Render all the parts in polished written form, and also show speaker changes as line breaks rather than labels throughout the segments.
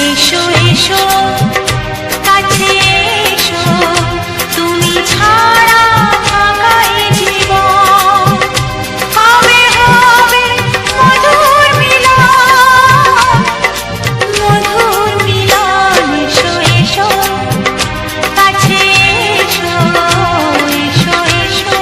এসো এসো কাছে এসো, তুমি ছাড়া ফাঁকা এ জীবন। কবে হবে মধুর মিলন, মধুর মিলন। এসো এসো কাছে এসো, এসো এসো।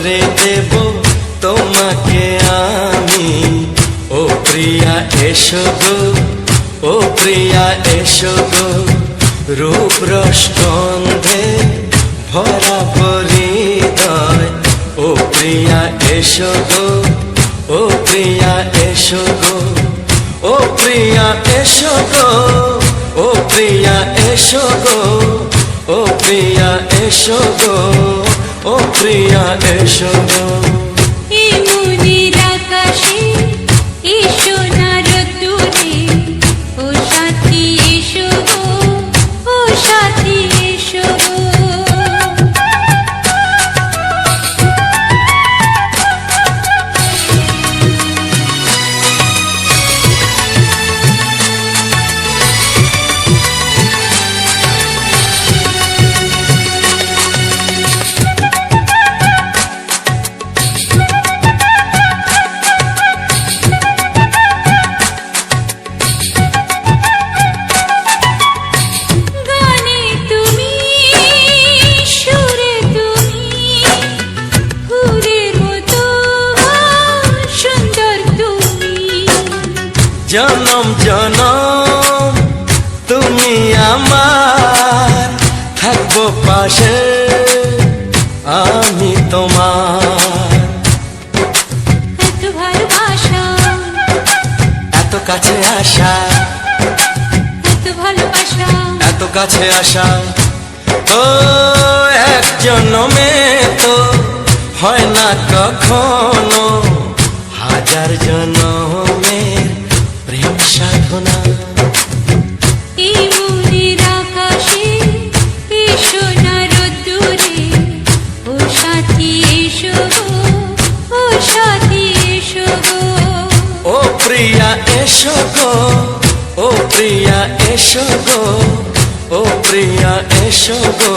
ভরে দেব তোমাকে আমি। ও প্রিয়া এসো গো, ও প্রিয়া এসো গো, রূপ রস গন্ধে ভরা হৃদয়। ও প্রিয়া এসো গো, ও প্রিয়া এসো গো, ও প্রিয়া এসো গো, ও প্রিয়া এসো গো, ও প্রিয়া এসো গো, ও প্রিয়া এসো গো।
এই মনের আকাশে এসো না রোদ্দুরে, ও সাথী এসো গো, ও সাথী এসো গো। গানে তুমি, সুরে তুমি, ফুলের মতো সুন্দর তুমি।
জনম জনম তুমি আমার, থাকবো পাশে আমি তোমার।
এত ভালোবাসা,
এত কাছে আসা,
এত ভালোবাসা,
এত কাছে আসা, ও এক জন্মে তো হয় না কখনো, হাজার জন্মের প্রেম সাধনা।
এই মনের আকাশে এসো না রোদ্দুরে, ও সাথী এসো গো, ও সাথী এসো গো।
ও প্রিয়া এসো গো, ও প্রিয়া এসো গো, ও প্রিয়া এসো গো,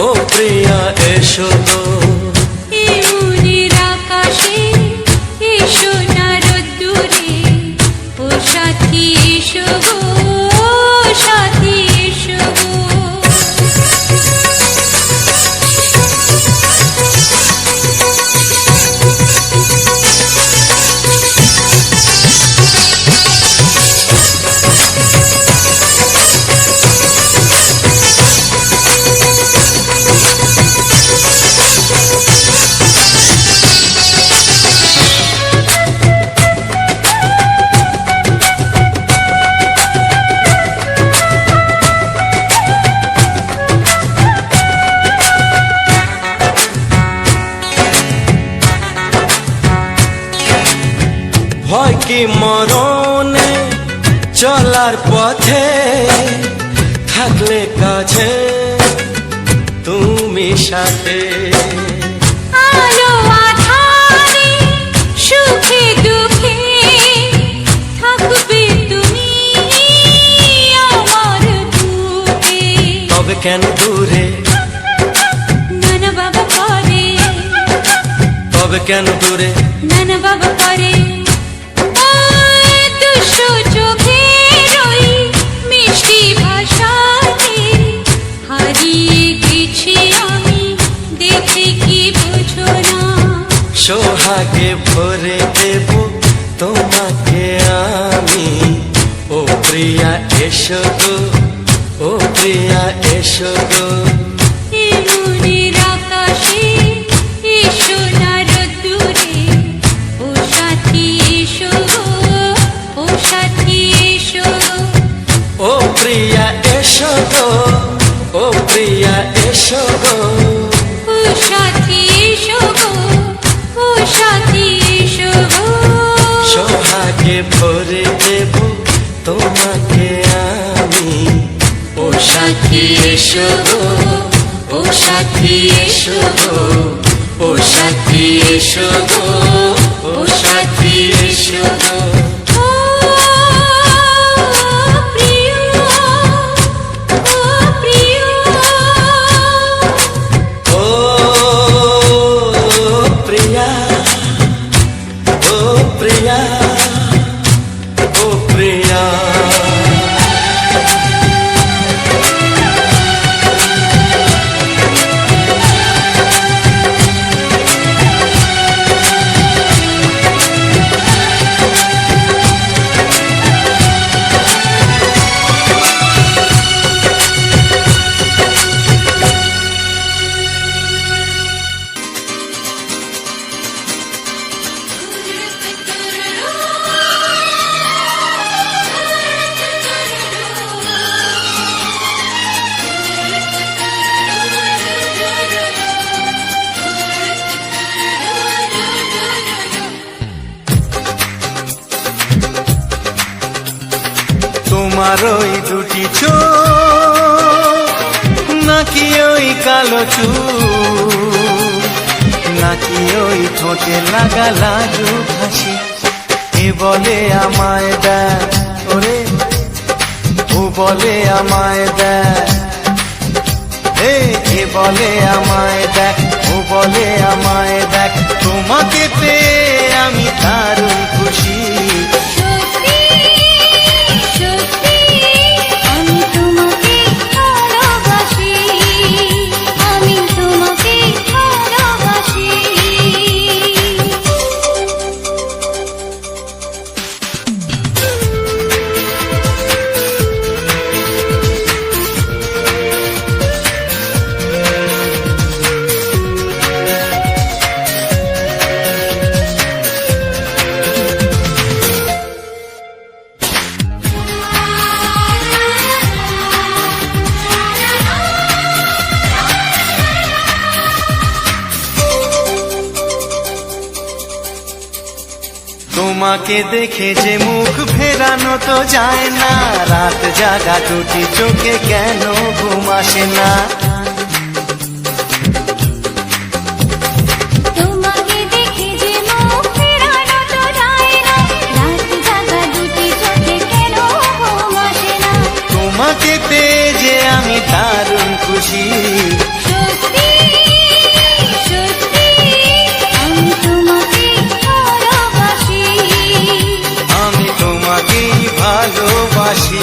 ও প্রিয়া এসো গো।
এই মনের আকাশে এসো না রোদ্দুরে, ও সাথী এসো গো, ও সাথী এসো গো।
ভয় কি মরণে চলার পথে, থাকলে কাছে তুমি সাথে।
আলো আঁধারে, সুখে দুঃখে, থাকবে তুমি আমার বুকে।
তবে কেন দূরে,
নানা বাবা করে,
তবে কেন দূরে,
নানা বাবা করে। ওই দুশো চোখের ওই মিষ্টি ভাষাতে হারিয়ে গেছি আমি, দেখে কি বুঝো না।
সোহাগে ভরে দেব তোমাকে আমি। ও প্রিয়া এসো গো, ও প্রিয়া এসো গো।
এই মনের আকাশে এসো না রোদ্দুরে, ও সাথী এসো গো, ও সাথী এসো গো।
ও প্রিয়া এসো গো, ও প্রিয়া এসো গো।
ও সাথী এসো গো, ও সাথী এসো গো।
সোহাগে ভরে দেব তোমাকে আমি। ও সাথী এসো গো, ও সাথী এসো গো, ও সাথী এসো গো, ও সাথী এসো গো।
ও প্রিয়, ও প্রিয়,
ও প্রিয়া, ও প্রিয়া, ও প্রিয়া। তোমার ওই দুটি চোখ নাকি ওই কালো চুল, নাকি ওই ঠোঁটে লাগা লাজুক হাসি, এ বলে আমায় দেখ ওরে, ও বলে আমায় দেখ, এ বলে আমায় দেখ, ও বলে আমায় দেখ, তোমাকে পেয়ে আমি দারুণ খুশি।
সত্যি সত্যি আমি তোমাকে ভালোবাসি, আমি তোমাকে ভালোবাসি।
তোমাকে দেখে যে মুখ ফেরানো তো যায় না, রাত জাগা দুটি চোখে কেন ঘুম আসে না।
তোমাকে দেখে যে মুখ ফেরানো তো যায় না, রাত জাগা দুটি চোখে কেন ঘুম আসে না।
তোমাকে পেয়ে যে আমি দারুণ খুশি।
সত্যি সত্যি আমি তোমাকে ভালোবাসি,
আমি তোমাকেই ভালোবাসি।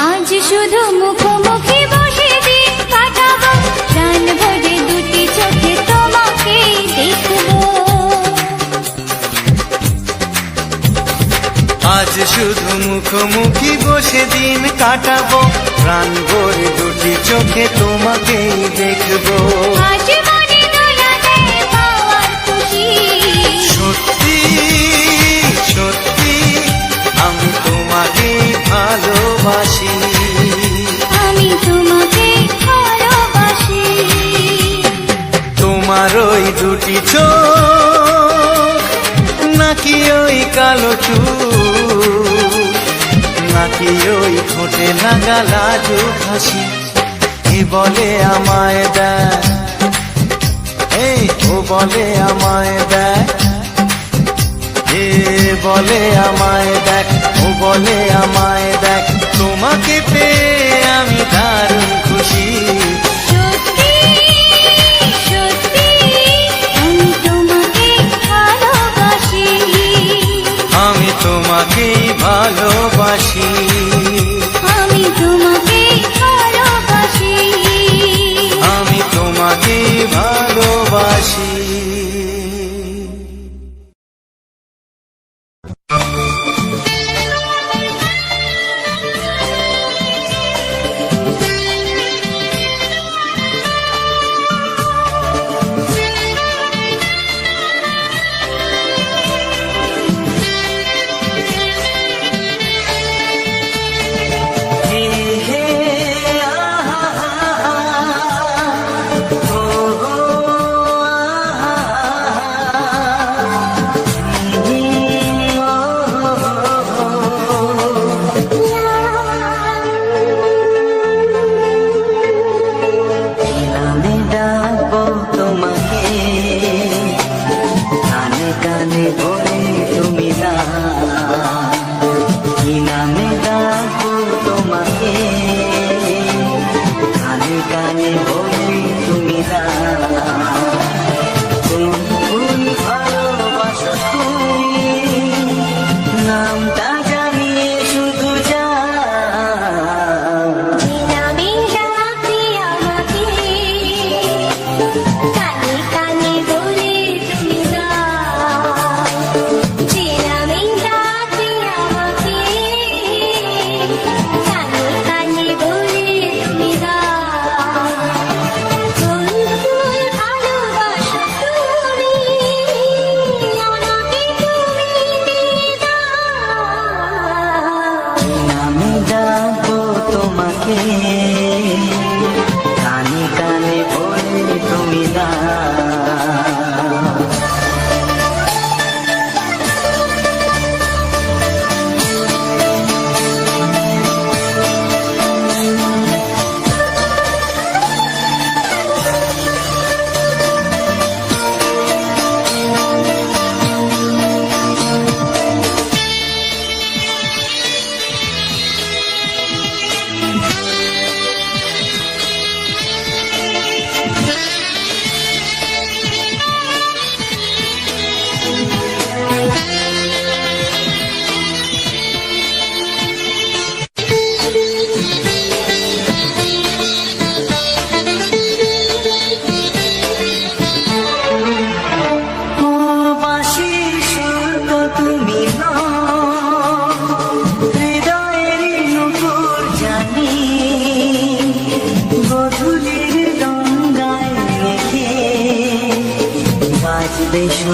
আজ শুধু মুখোমুখি বসে দিন কাটাবো, প্রাণ ভরে দুটি চোখে তোমাকে দেখবো।
আজ শুধু মুখোমুখি বসে দিন কাটাবো, প্রাণ ভরে দুটি চোখে তোমাকেই দেখবো।
আজ মনে দোলা দেয় পাওয়ার খুশি।
সত্যি সত্যি আমি তোমাকেই ভালোবাসি।
আমি তোমাকে ভালোবাসি।
তোমার ওই দুটি চোখ নাকি ওই কালো চুল, নাকি ওই ঠোঁটে লাগা লাজুক হাসি, এ বলে আমায় দেখ, এই ও বলে আমায় দেখ, এ বলে আমায় দেখ, ও বলে আমায় দেখ, তোমাকে পেয়ে আমি দারুণ খুশি।
সত্যি সত্যি আমি তোমাকে ভালোবাসি,
আমি তোমাকেই ভালোবাসি।
আমি তোমাকে ভালোবাসি।
আমি তোমাকেই ভালোবাসি।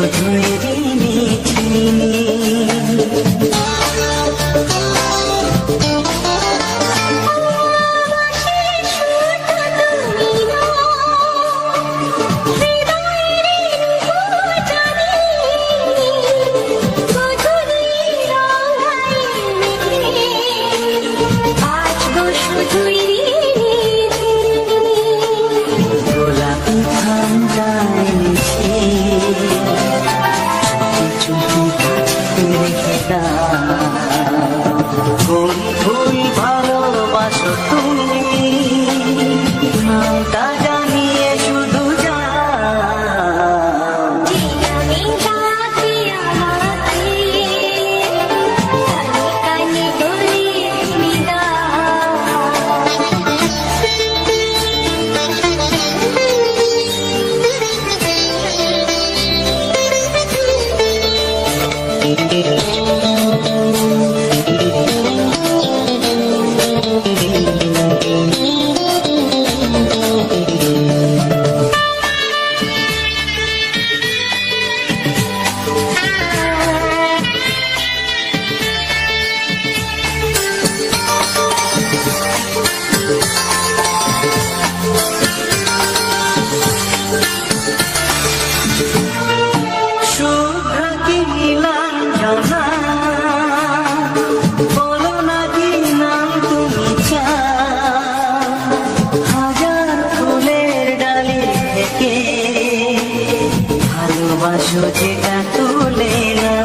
মধুরী মিছিনি গোলাপি ঠান্ডায় মিশে চুপি চুপি রেখে দাও কোন ফুল ভালোবাসো তুমি নামটা জানিয়ে শুধু যাও ভালোবাসো যেটা তুলে না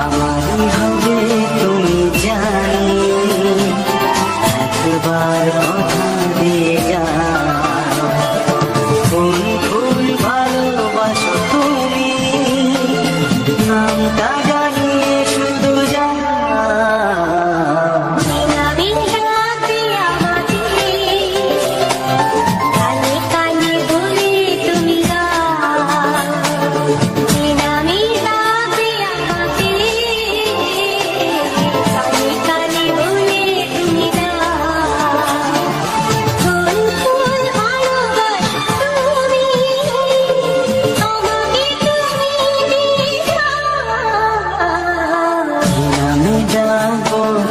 আমারই হবে তুমি জানি একবার কথা দিয়ে যাও কোন ফুল ভালোবাসো তুমি নামটা জানিয়ে শুধু যাও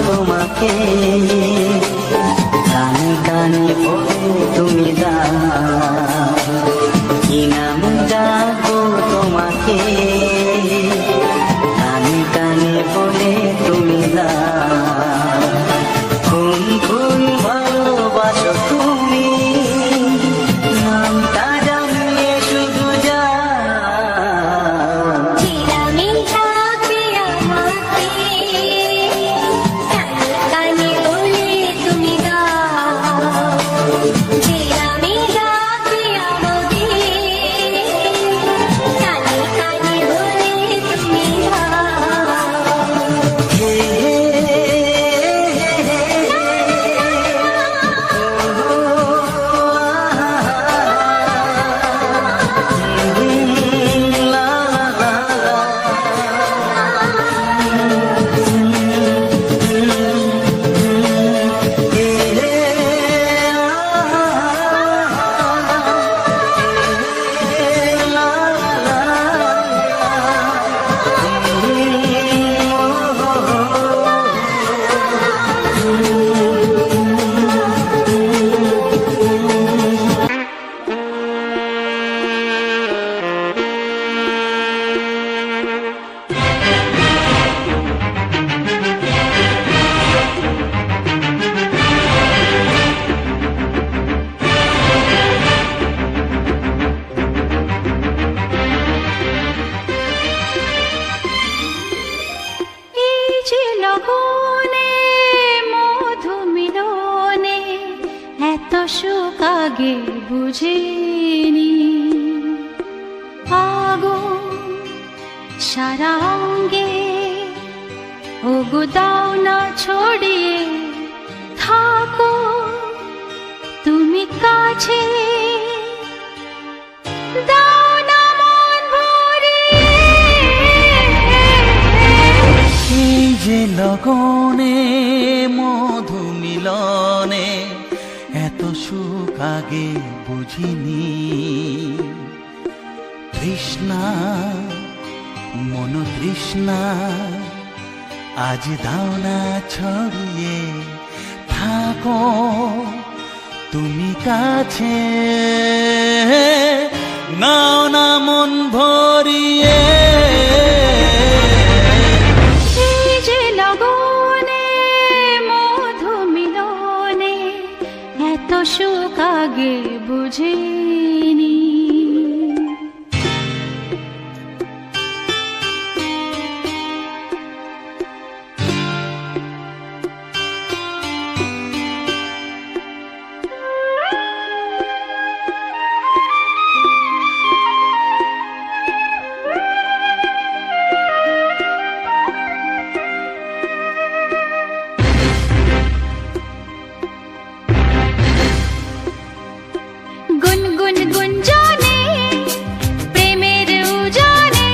তোমাকে কানে কানে বলে তুমি দাও কি নাম ডাকো তোমাকে কানে কানে বলে তুমি দাও কোন ফুল ভালোবাসো তুমি নামটা জানিয়ে শুধু যাও
সুখ আগে বুঝিনি আগুন সারা অঙ্গে ওগো দাও না ছড়িয়ে
মিলনে এত সুখ আগে বুঝিনি। তৃষ্ণা মন তৃষ্ণা আজ দাও না ছড়িয়ে, থাকো তুমি কাছে, নাও না মন ভরিয়ে।
এই যে লগনে মধু মিলনে এত সুখ আগে বুঝিনি। গুনগুন গুঞ্জনে প্রেমের উজানে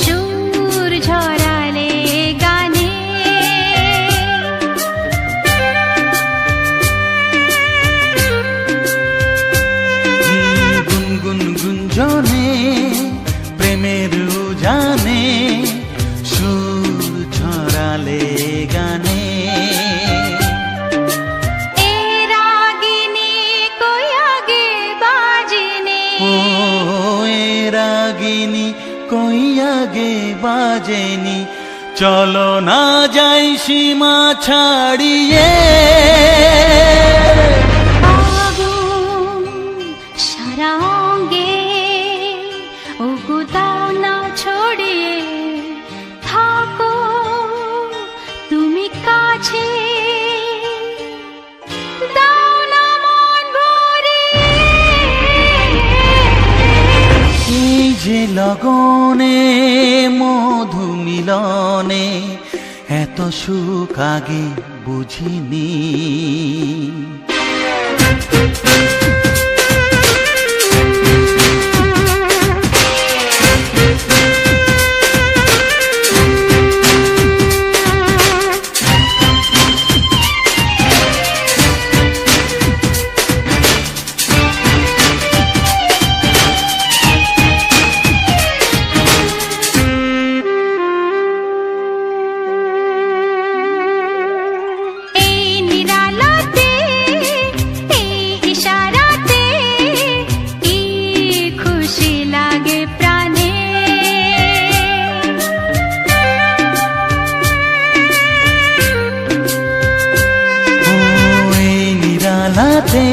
সুর ঝরালে গানে।
গুনগুন গুঞ্জনে প্রেমের উজানে সুর ছড়ালে গানে।
এ রাগিনী কই আগে বাজেনি,
ও এ রাগিনী কই আগে বাজেনি, চলো না যাই সীমা ছাড়িয়ে।
আগুন সারা অঙ্গে ওগো দাও না ছড়িয়ে, থাকো তুমি কাছে, দাও না মন ভরিয়ে।
এই যে লগনে মধু মিলনে এত সুখ আগে বুঝিনি।
এই নিরালাতে এই ইশারাতে কি খুশি লাগে প্রাণে।
ও এই নিরালাতে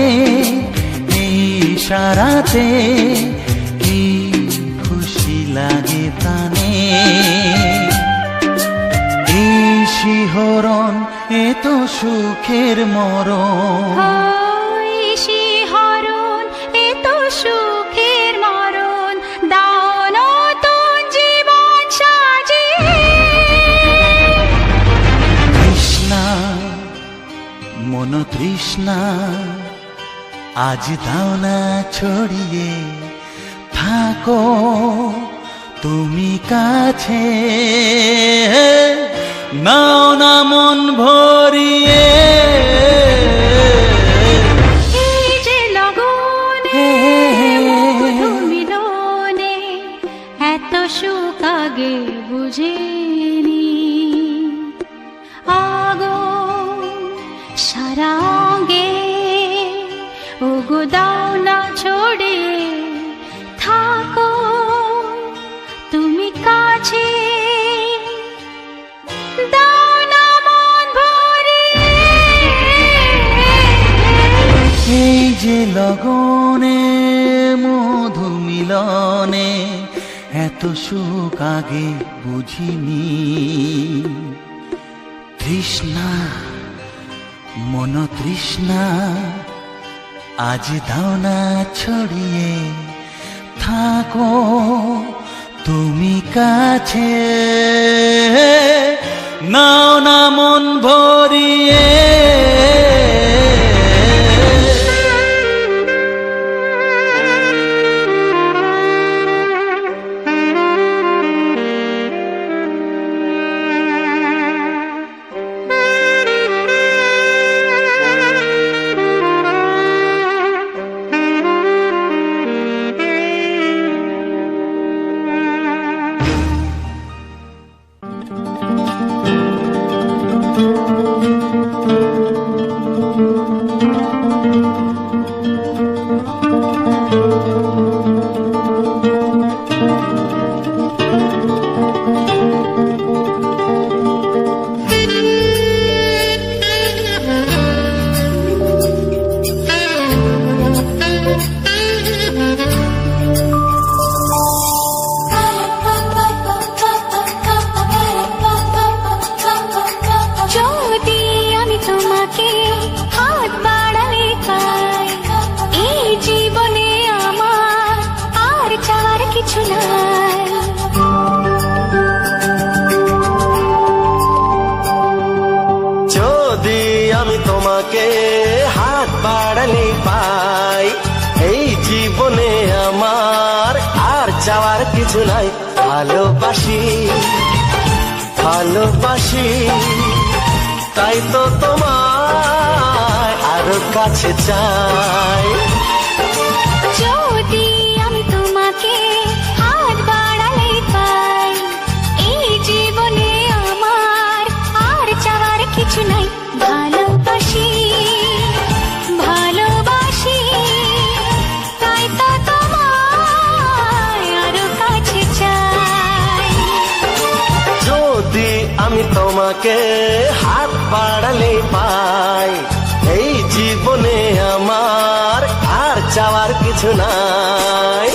এই ইশারাতে কি খুশি লাগে প্রাণে। এই শিহরণ এ তো সুখের মরণ,
ওই শিহরণ এ তো সুখের মরণ, দাও নতুন জীবন সাজিয়ে।
তৃষ্ণা মন তৃষ্ণা আজ দাও না ছড়িয়ে, থাকো তুমি কাছে, নাও না মন ভরিয়ে।
এই যে লগনে মধু মিলনে এত সুখ আগে বুঝিনি। আগুন সারা অঙ্গে ওগো দাও না ছড়িয়ে, থাকো তুমি কাছে, দাও না মন ভরিয়ে।
এই যে লগনে মধু মিলনে এত সুখ আগে বুঝিনি। তৃষ্ণা মন তৃষ্ণা আজ দাও না ছড়িয়ে, থাকো তুমি কাছে, নাও না মন ভরিয়ে।
তোমাকে হাত বাড়ালে পাই, এই জীবনে আমার আর চাওয়ার কিছু নাই। ভালোবাসি ভালোবাসি তাই তো তোমায় আরো কাছে চাই।
যদি আমি তোমাকে হাত বাড়ালে পাই, এই জীবনে আমার আর চাওয়ার কিছু নাই। ভালোবাসি ভালোবাসি তাই তো তোমায় আরো কাছে চাই।
যদি আমি তোমাকে হাত বাড়ালে পাই, এই জীবনে আমার আর চাওয়ার কিছু নাই।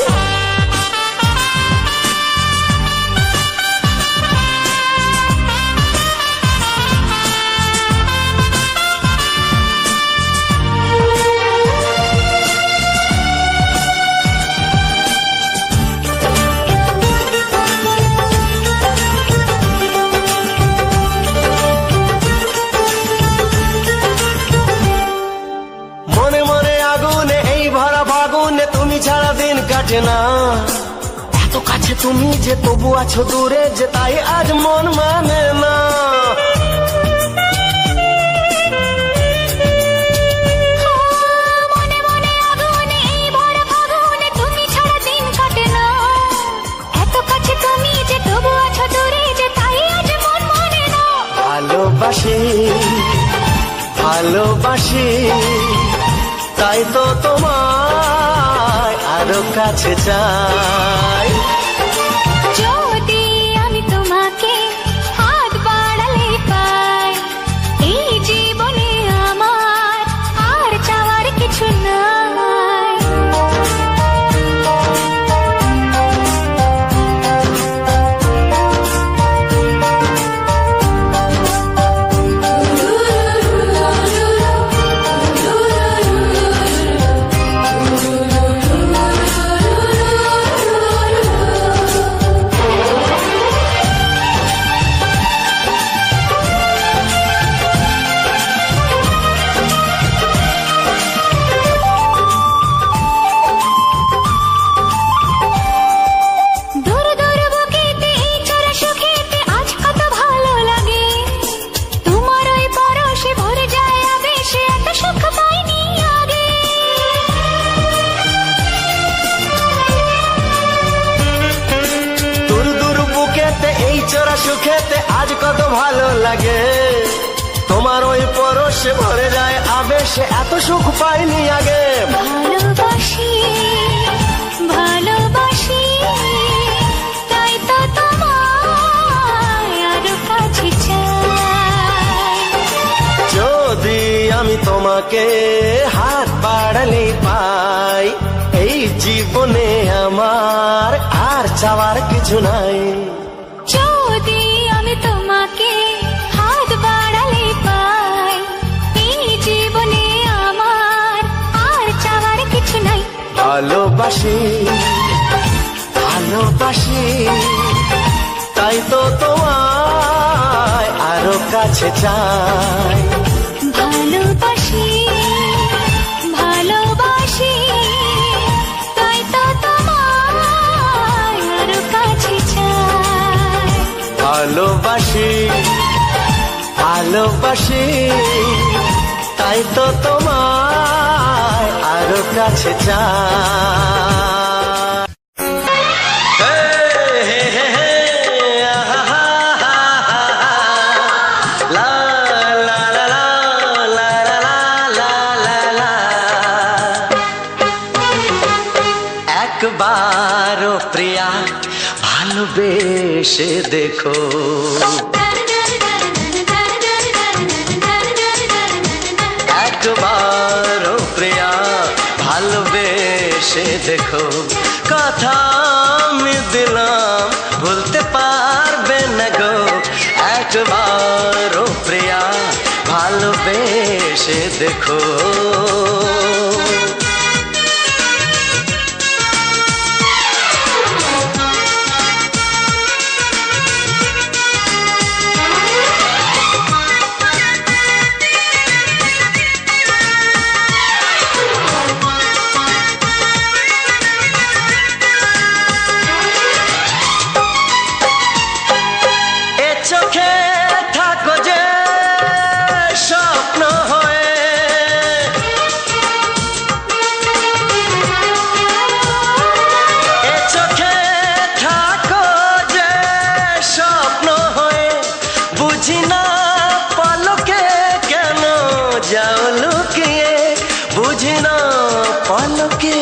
মনে মনে আগুনে এই ভরা ফাগুনে তুমি ছাড়া দিন কাটে না। এত কাছে তুমি যে তবু আছো দূরে, যে তাই আজ মন মানে না।
মনে মনে আগুনে এই ভরা ফাগুনে তুমি ছাড়া দিন কাটে না। এত কাছে তুমি যে তবু আছো দূরে, যে তাই আজ মন মানে না।
ভালোবাসি ভালোবাসি তাই তো তোমায় আরো কাছে চাই।
যদি আমি তোমাকে হাত বাড়ালে পাই, এই জীবনে আমার আর চাওয়ার কিছু নাই। দূর দূর বুকেতে এই চোরা সুখেতে আজ কত ভালো লাগে। তোমার ওই পরশে ভরে যায় আবেশে, এত সুখ পাইনি আগে।
দূর দূর বুকেতে এই চোরা সুখেতে আজ কত ভালো লাগে। তোমার ওই পরশে ভরে যায় আবেশে, এত সুখ পাইনি আগে।
ভালোবাসি ভালোবাসি তাই তো তোমায় আরো কাছে চাই।
যদি আমি তোমাকে হাত বাড়ালে পাই, এই জীবনে আমার আর চাওয়ার কিছু নাই।
যদি আমি তোমাকে হাত বাড়ালে পাই, এই জীবনে আমার আর চাওয়ার কিছু নাই।
ভালোবাসি ভালোবাসি তাই তো তোমায় আরো কাছে চাই।
ভালোবাসি ভালোবাসি তাই তো তোমায় আরো কাছে চাই।
ভালোবাসি ভালোবাসি তাই তো তোমায় আরো কাছে চাই। হে, হে, হে, হে, আহা, হা, হা, হা, হা। লা, লা, লা, লা, লা, লা, লা, লা, লা। একবারও প্রিয়া ভালোবেসে দেখো, একবারও প্রিয়া ভালোবেসে দেখো। কথা আমি দিলাম ভুলতে পারবে না গো। একবারও প্রিয়া ভালোবেসে দেখো। বুঝি না